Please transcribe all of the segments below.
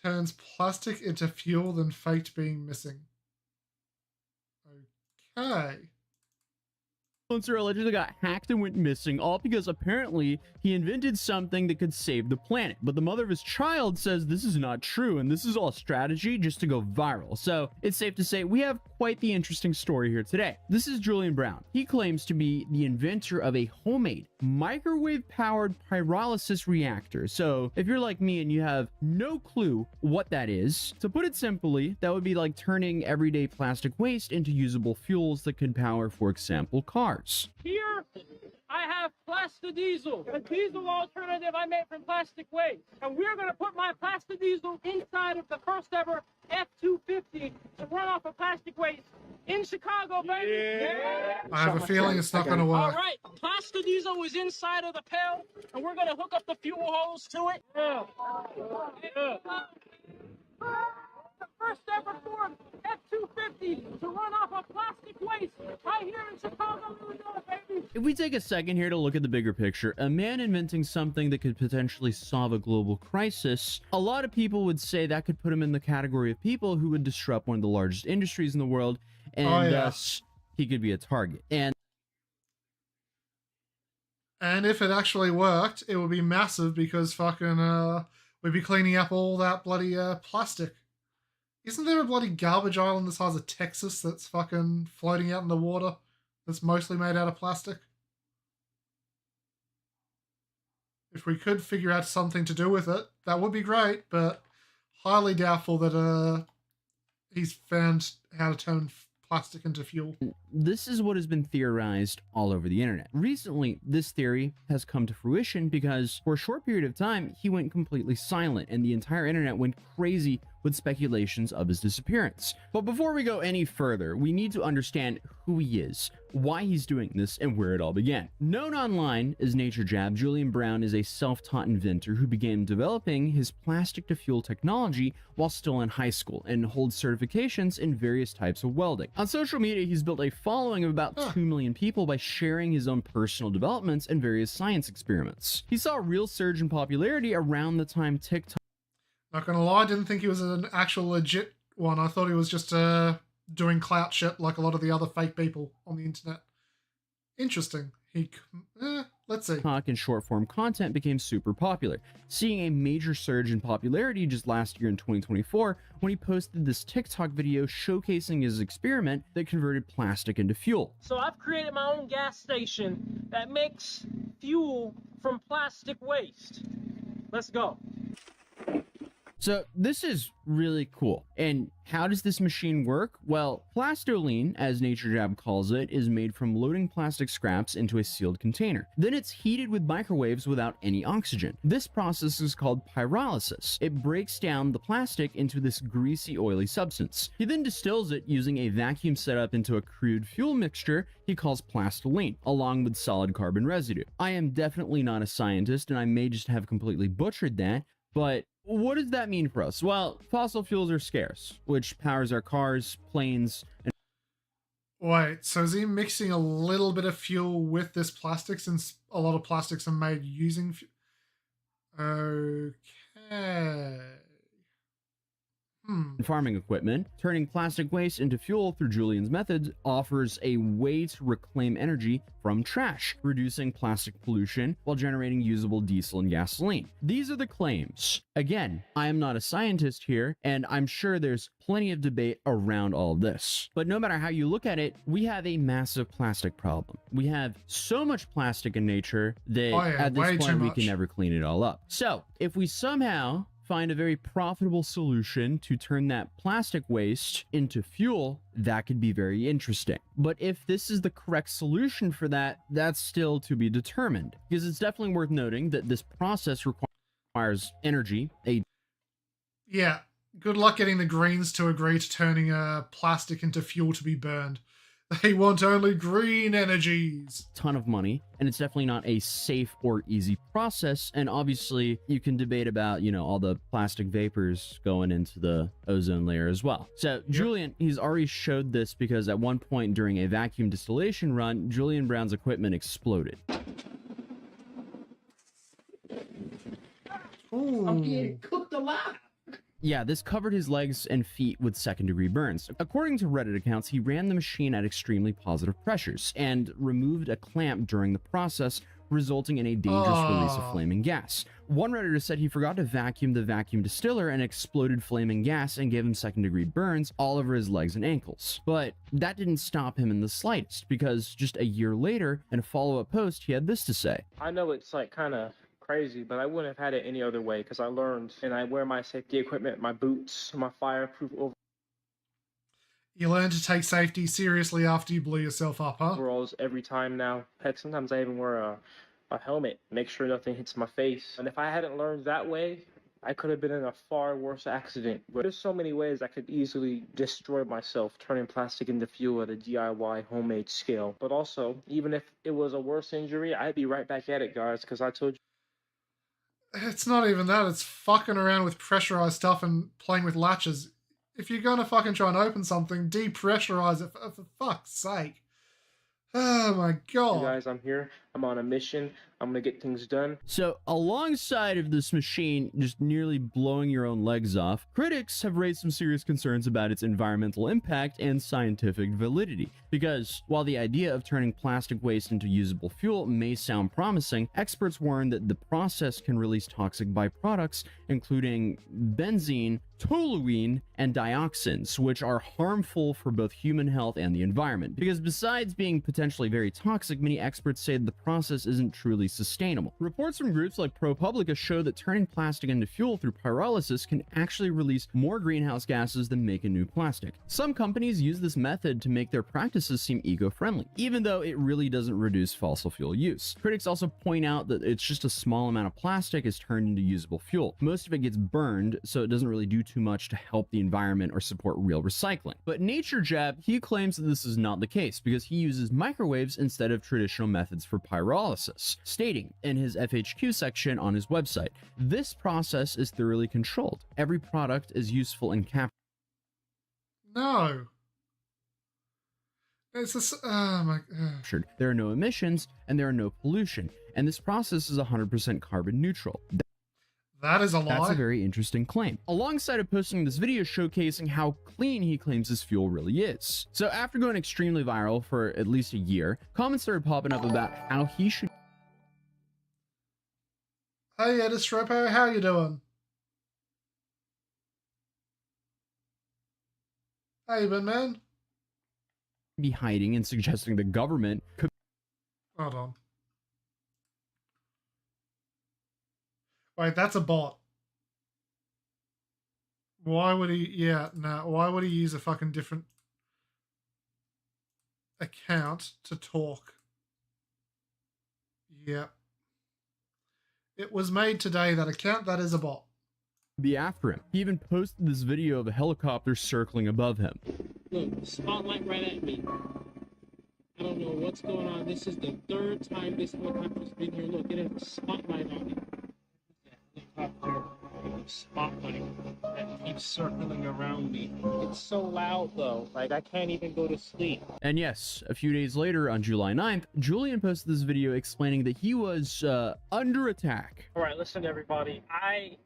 turns plastic into fuel than faked being missing. Okay. Influencer allegedly got hacked and went missing, all because apparently he invented something that could save the planet. But the mother of his child says this is not true and this is all strategy just to go viral. So it's safe to say we have quite the interesting story here today. This is Julian Brown. He claims to be the inventor of a homemade microwave-powered pyrolysis reactor. So if you're like me and you have no clue what that is, to put it simply, that would be like turning everyday plastic waste into usable fuels that could power, for example, cars. Here, I have plastidiezel, a diesel alternative I made from plastic waste. And we're going to put my plastidiezel inside of the first ever F-250 to run off of plastic waste in Chicago, baby. Yeah. I have a feeling it's not going to work. All right, plastidiezel is inside of the pail, and we're going to hook up the fuel hose to it. Yeah. The first ever Ford F-250 to run off of plastic waste right here in Chicago, Illinois, baby. If we take a second here to look at the bigger picture, a man inventing something that could potentially solve a global crisis, a lot of people would say that could put him in the category of people who would disrupt one of the largest industries in the world, and thus he could be a target. And if it actually worked, it would be massive because fucking we'd be cleaning up all that bloody plastic. Isn't there a bloody garbage island the size of Texas that's fucking floating out in the water that's mostly made out of plastic? If we could figure out something to do with it, that would be great, but highly doubtful that he's found how to turn plastic into fuel. this is what has been theorized all over the internet. Recently, this theory has come to fruition because for a short period of time, he went completely silent and the entire internet went crazy with speculations of his disappearance. But before we go any further, we need to understand who he is, why he's doing this, and where it all began. Known online as Nature Jab, Julian Brown is a self-taught inventor who began developing his plastic-to-fuel technology while still in high school and holds certifications in various types of welding. On social media, he's built a following of about 2 million people by sharing his own personal developments and various science experiments. He saw a real surge in popularity around the time TikTok. Not gonna lie, I didn't think he was an actual legit one. I thought he was just doing clout shit like a lot of the other fake people on the internet. Interesting. Let's see. TikTok and short-form content became super popular, seeing a major surge in popularity just last year in 2024 when he posted this TikTok video showcasing his experiment that converted plastic into fuel. So I've created my own gas station that makes fuel from plastic waste. Let's go. So this is really cool. And how does this machine work? Well, plastoline, as Nature Jab calls it, is made from loading plastic scraps into a sealed container. Then it's heated with microwaves without any oxygen. This process is called pyrolysis. It breaks down the plastic into this greasy, oily substance. He then distills it using a vacuum setup into a crude fuel mixture he calls plastoline, along with solid carbon residue. I am definitely not a scientist, and I may just have completely butchered that, but what does that mean for us? Well, fossil fuels are scarce, which powers our cars, planes, and... Wait, so is he mixing a little bit of fuel with this plastic since a lot of plastics are made using fuel? Okay. farming equipment. Turning plastic waste into fuel through Julian's methods offers a way to reclaim energy from trash, reducing plastic pollution while generating usable diesel and gasoline. These are the claims. Again, I am not a scientist here, and I'm sure there's plenty of debate around all of this. But no matter how you look at it, we have a massive plastic problem. We have so much plastic in nature that at this point we can never clean it all up. So if we somehow find a very profitable solution to turn that plastic waste into fuel, that could be very interesting. But if this is the correct solution for that, that's still to be determined, because it's definitely worth noting that this process requires energy. Yeah, good luck getting the Greens to agree to turning plastic into fuel to be burned. They want only green energies. Ton of money, and it's definitely not a safe or easy process. And obviously, you can debate about, all the plastic vapors going into the ozone layer as well. So Julian, he's already showed this because at one point during a vacuum distillation run, Julian Brown's equipment exploded. Ooh. I'm getting cooked alive. Yeah, this covered his legs and feet with second-degree burns. According to Reddit accounts, he ran the machine at extremely positive pressures and removed a clamp during the process, resulting in a dangerous release of flaming gas. One Redditor said he forgot to vacuum the vacuum distiller and exploded flaming gas and gave him second-degree burns all over his legs and ankles. But that didn't stop him in the slightest, because just a year later, in a follow-up post, he had this to say. I know it's like kind of crazy, but I wouldn't have had it any other way because I learned and I wear my safety equipment, my boots, my fireproof You learn to take safety seriously after you blew yourself up, huh? overalls every time now. Heck, sometimes I even wear a helmet, make sure nothing hits my face. And if I hadn't learned that way, I could have been in a far worse accident. But there's so many ways I could easily destroy myself, turning plastic into fuel at a DIY homemade scale. But also, even if it was a worse injury, I'd be right back at it, guys, because I told you. It's not even that. It's fucking around with pressurized stuff and playing with latches. If you're gonna fucking try and open something, depressurize it for fuck's sake. Oh my god. You guys, I'm here. I'm on a mission. I'm gonna get things done. So, alongside of this machine just nearly blowing your own legs off, critics have raised some serious concerns about its environmental impact and scientific validity. Because while the idea of turning plastic waste into usable fuel may sound promising, experts warn that the process can release toxic byproducts, including benzene, toluene, and dioxins, which are harmful for both human health and the environment. Because besides being potentially very toxic, many experts say the process isn't truly sustainable. Reports from groups like ProPublica show that turning plastic into fuel through pyrolysis can actually release more greenhouse gases than making new plastic. Some companies use this method to make their practices seem eco-friendly, even though it really doesn't reduce fossil fuel use. Critics also point out that it's just a small amount of plastic is turned into usable fuel. Most of it gets burned, so it doesn't really do too much to help the environment or support real recycling. But Nature Jab, he claims that this is not the case because he uses microwaves instead of traditional methods for pyrolysis, stating in his FAQ section on his website, "This process is thoroughly controlled. Every product is useful and No. It's just, oh my captured. There are no emissions and there are no pollution, and this process is 100% carbon neutral." That is a lie. That's a very interesting claim. Alongside of posting this video showcasing how clean he claims his fuel really is. So after going extremely viral for at least a year, comments started popping up about how he should. Hey Edistropo, how you doing? How you been, man? be hiding and suggesting the government could. Hold on. Wait, that's a bot. Why would he... Yeah, no. Why would he use a fucking different account to talk? Yeah. It was made today, that account. That is a bot. Be after him. He even posted this video of a helicopter circling above him. Look, spotlight right at me. I don't know what's going on. This is the third time this helicopter's been here. Look, it has a spotlight on it. Helicopter spotlight that keeps circling around me. It's so loud though, like I can't even go to sleep. And yes, a few days later on July 9th, Julian posted this video explaining that he was under attack. All right, listen everybody. I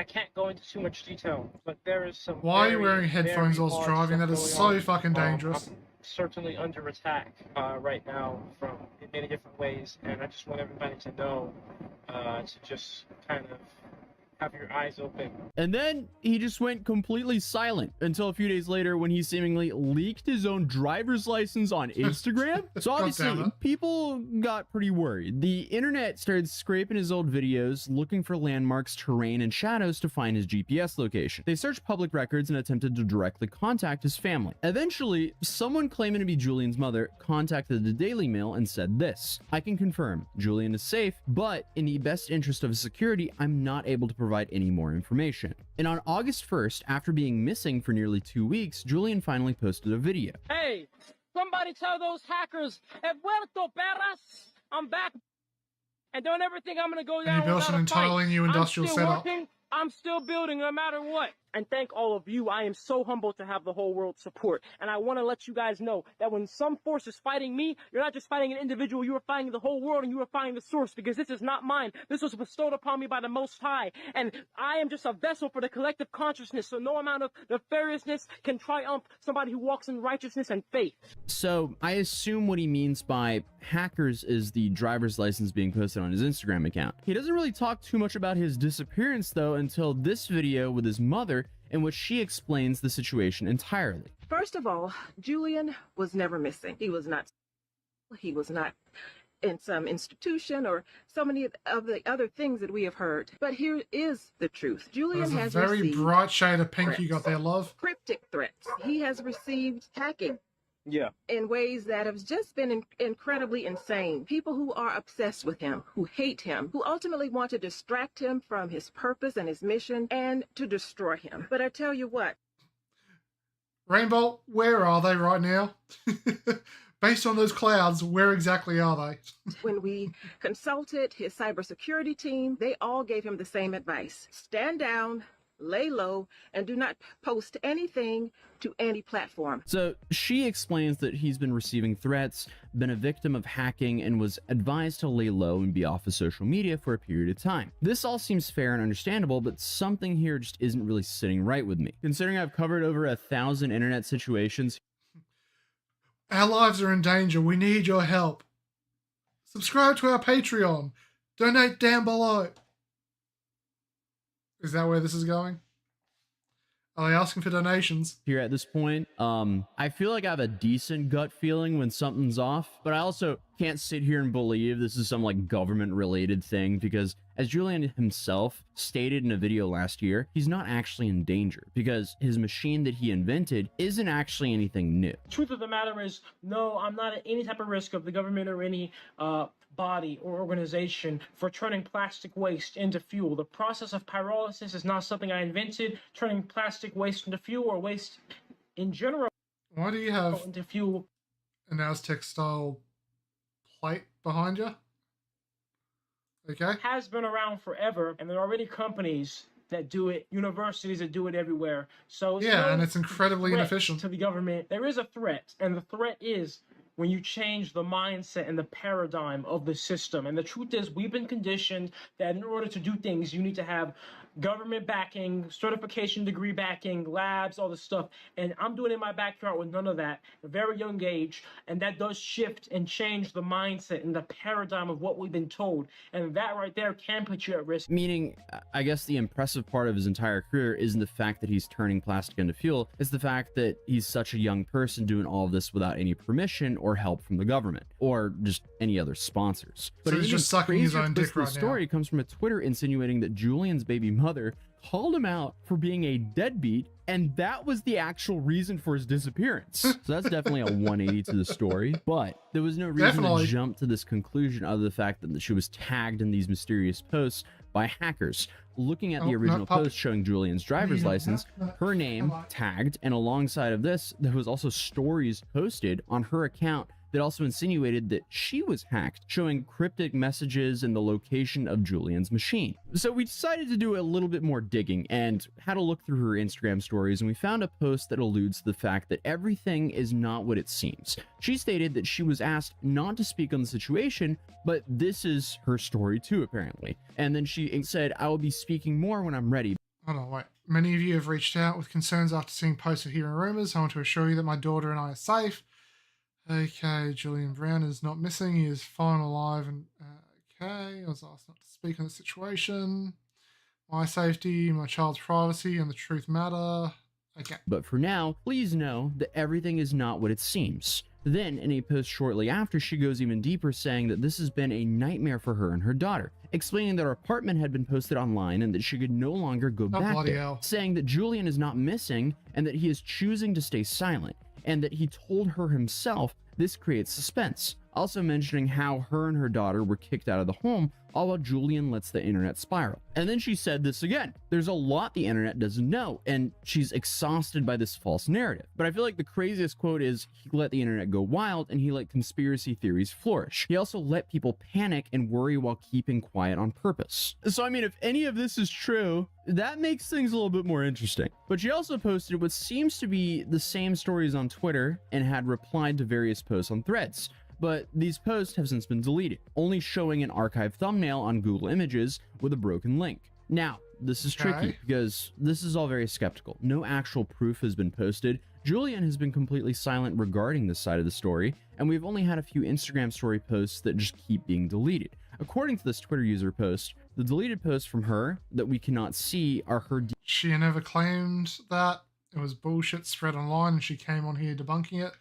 can't go into too much detail, but there is some. Why are you wearing headphones whilst driving? That is so fucking dangerous. I'm certainly under attack right now from in many different ways, and I just want everybody to know to just kind of have your eyes open. And then he just went completely silent until a few days later when he seemingly leaked his own driver's license on Instagram. So obviously people got pretty worried. The internet started scraping his old videos, looking for landmarks, terrain, and shadows to find his GPS location. They searched public records and attempted to directly contact his family. Eventually, someone claiming to be Julian's mother contacted the Daily Mail and said this: "I can confirm Julian is safe, but in the best interest of his security, I'm not able to provide any more information." And on August 1st, after being missing for nearly 2 weeks, Julian finally posted a video. Hey, somebody tell those hackers, "He vuelto, perras. I'm back." And don't ever think I'm gonna go down And he built without an a fight. entirely new industrial I'm still setup. working, I'm still building no matter what. and thank all of you. I am so humbled to have the whole world's support. And I want to let you guys know that when some force is fighting me, you're not just fighting an individual, you are fighting the whole world, and you are fighting the source, because this is not mine. This was bestowed upon me by the Most High. And I am just a vessel for the collective consciousness, so no amount of nefariousness can triumph somebody who walks in righteousness and faith. So I assume what he means by hackers is the driver's license being posted on his Instagram account. He doesn't really talk too much about his disappearance though until this video with his mother, in which she explains the situation entirely. First of all, Julian was never missing. He was not in some institution or so many of the other things that we have heard. But here is the truth. Julian There's has a very received bright shade of pink you got there, love. cryptic threats. He has received hacking. Yeah. In ways that have just been incredibly insane. People who are obsessed with him, who hate him, who ultimately want to distract him from his purpose and his mission and to destroy him. But I tell you what. Rainbow, where are they right now? Based on those clouds, where exactly are they? When we consulted his cybersecurity team, they all gave him the same advice. Stand down, lay low, and do not post anything to any platform. So she explains that he's been receiving threats, been a victim of hacking, and was advised to lay low and be off of social media for a period of time. This all seems fair and understandable, but something here just isn't really sitting right with me. Considering I've covered over 1,000 internet situations. Our lives are in danger. We need your help. Subscribe to our Patreon. Donate down below. Is that where this is going? Are they asking for donations? Here at this point, I feel like I have a decent gut feeling when something's off, but I also can't sit here and believe this is some like government related thing, because as Julian himself stated in a video last year, he's not actually in danger because his machine that he invented isn't actually anything new. Truth of the matter is, no, I'm not at any type of risk of the government or any body or organization for turning plastic waste into fuel. The process of pyrolysis is not something I invented. Turning plastic waste into fuel, or waste in general Why do you have into fuel, an Aztec style plate behind you? Okay. has been around forever, and there are already companies that do it, universities that do it everywhere. So it's Yeah, no and it's incredibly threat inefficient. to the government. There is a threat, and the threat is when you change the mindset and the paradigm of the system. And the truth is, we've been conditioned that in order to do things, you need to have government backing, certification degree backing, labs, all this stuff. And I'm doing it in my backyard with none of that at a very young age. And that does shift and change the mindset and the paradigm of what we've been told. And that right there can put you at risk. Meaning, I guess the impressive part of his entire career isn't the fact that he's turning plastic into fuel, it's the fact that he's such a young person doing all of this without any permission or help from the government, or just any other sponsors. So he's an just even sucking his crazier own twist dick to the right now. story comes from a Twitter insinuating that Julian's baby mother called him out for being a deadbeat, and that was the actual reason for his disappearance. So that's definitely a 180 to the story, but there was no reason Definitely. to jump to this conclusion other than the fact that she was tagged in these mysterious posts by hackers. Looking at the original post showing Julian's driver's license, her name tagged, and alongside of this, there was also stories posted on her account that also insinuated that she was hacked, showing cryptic messages and the location of Julian's machine. So we decided to do a little bit more digging and had a look through her Instagram stories, and we found a post that alludes to the fact that everything is not what it seems. She stated that she was asked not to speak on the situation, but this is her story too, apparently. And then she said, "I will be speaking more when I'm ready." Hold on, wait. Many of you have reached out with concerns after seeing posts or hearing rumors. I want to assure you that my daughter and I are safe. Okay, Julian Brown is not missing. He is fine, alive, and okay. I was asked not to speak on the situation. My safety, my child's privacy, and the truth matter. Okay. But for now, please know that everything is not what it seems. Then, in a post shortly after, she goes even deeper, saying that this has been a nightmare for her and her daughter, explaining that her apartment had been posted online and that she could no longer go Oh, back bloody there, hell. saying that Julian is not missing and that he is choosing to stay silent, and that he told her himself. This creates suspense. Also mentioning how her and her daughter were kicked out of the home all while Julian lets the internet spiral. And then she said this again: there's a lot the internet doesn't know, and she's exhausted by this false narrative. But I feel like the craziest quote is, he let the internet go wild and he let conspiracy theories flourish. He also let people panic and worry while keeping quiet on purpose. So I mean, if any of this is true, that makes things a little bit more interesting. But she also posted what seems to be the same stories on Twitter and had replied to various posts on Threads. But these posts have since been deleted, only showing an archived thumbnail on Google Images with a broken link. Now, this is tricky because this is all very skeptical. No actual proof has been posted. Julian has been completely silent regarding this side of the story, and we've only had a few Instagram story posts that just keep being deleted. According to this Twitter user post, the deleted posts from her that we cannot see are her. She never claimed that it was bullshit spread online, and she came on here debunking it,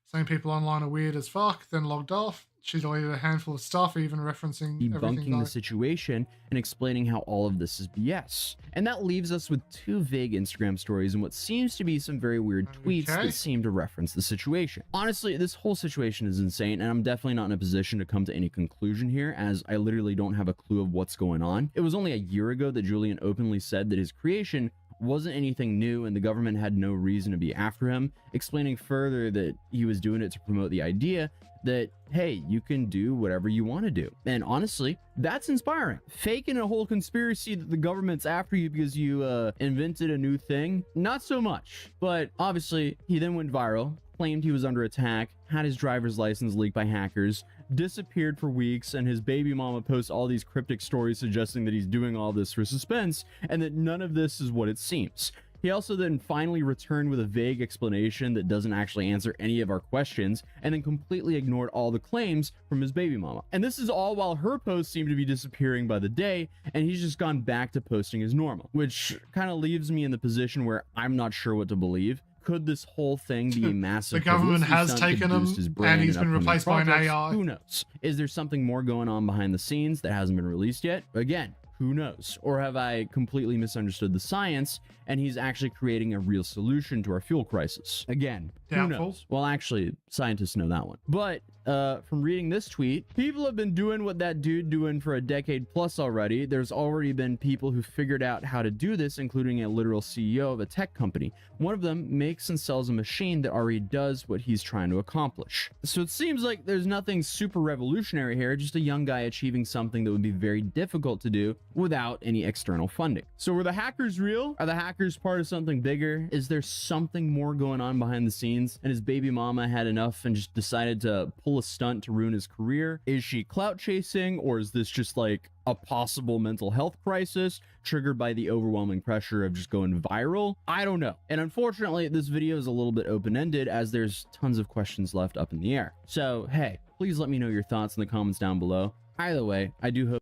saying people online are weird as fuck, then logged off. She deleted a handful of stuff, even referencing debunking the situation and explaining how all of this is BS. And that leaves us with two vague Instagram stories and what seems to be some very weird tweets that seem to reference the situation. Honestly, this whole situation is insane, and I'm definitely not in a position to come to any conclusion here, as I literally don't have a clue of what's going on. It was only a year ago that Julian openly said that his creation wasn't anything new and the government had no reason to be after him, explaining further that he was doing it to promote the idea that, hey, you can do whatever you want to do. And honestly, that's inspiring. Faking a whole conspiracy that the government's after you because you invented a new thing, not so much. But obviously, he then went viral, claimed he was under attack, had his driver's license leaked by hackers, disappeared for weeks, and his baby mama posts all these cryptic stories suggesting that he's doing all this for suspense and that none of this is what it seems. He also then finally returned with a vague explanation that doesn't actually answer any of our questions, and then completely ignored all the claims from his baby mama. And this is all while her posts seem to be disappearing by the day, and he's just gone back to posting as normal, which kind of leaves me in the position where I'm not sure what to believe. Could this whole thing be a massive the government has taken him and he's been replaced by an AI? Who knows? Is there something more going on behind the scenes that hasn't been released yet? Again, who knows? Or have I completely misunderstood the science and he's actually creating a real solution to our fuel crisis? Again, who knows? Well, actually, scientists know that one. But from reading this tweet, people have been doing what that dude doing for a decade plus already. There's already been people who figured out how to do this, including a literal CEO of a tech company. One of them makes and sells a machine that already does what he's trying to accomplish. So it seems like there's nothing super revolutionary here, just a young guy achieving something that would be very difficult to do without any external funding. So were the hackers real? Are the hackers part of something bigger? Is there something more going on behind the scenes and his baby mama had enough and just decided to pull a stunt to ruin his career? Is she clout chasing, or is this just like a possible mental health crisis triggered by the overwhelming pressure of just going viral? I don't know. And unfortunately, this video is a little bit open-ended as there's tons of questions left up in the air. So hey, please let me know your thoughts in the comments down below. Either way, I do hope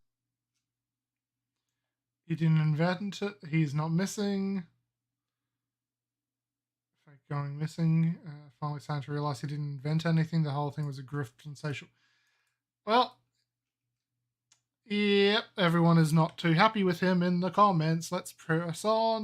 he didn't invent it. He's not missing. Going missing. Finally starting to realize he didn't invent anything. The whole thing was a grift sensational. Well, yep, everyone is not too happy with him in the comments. Let's press on.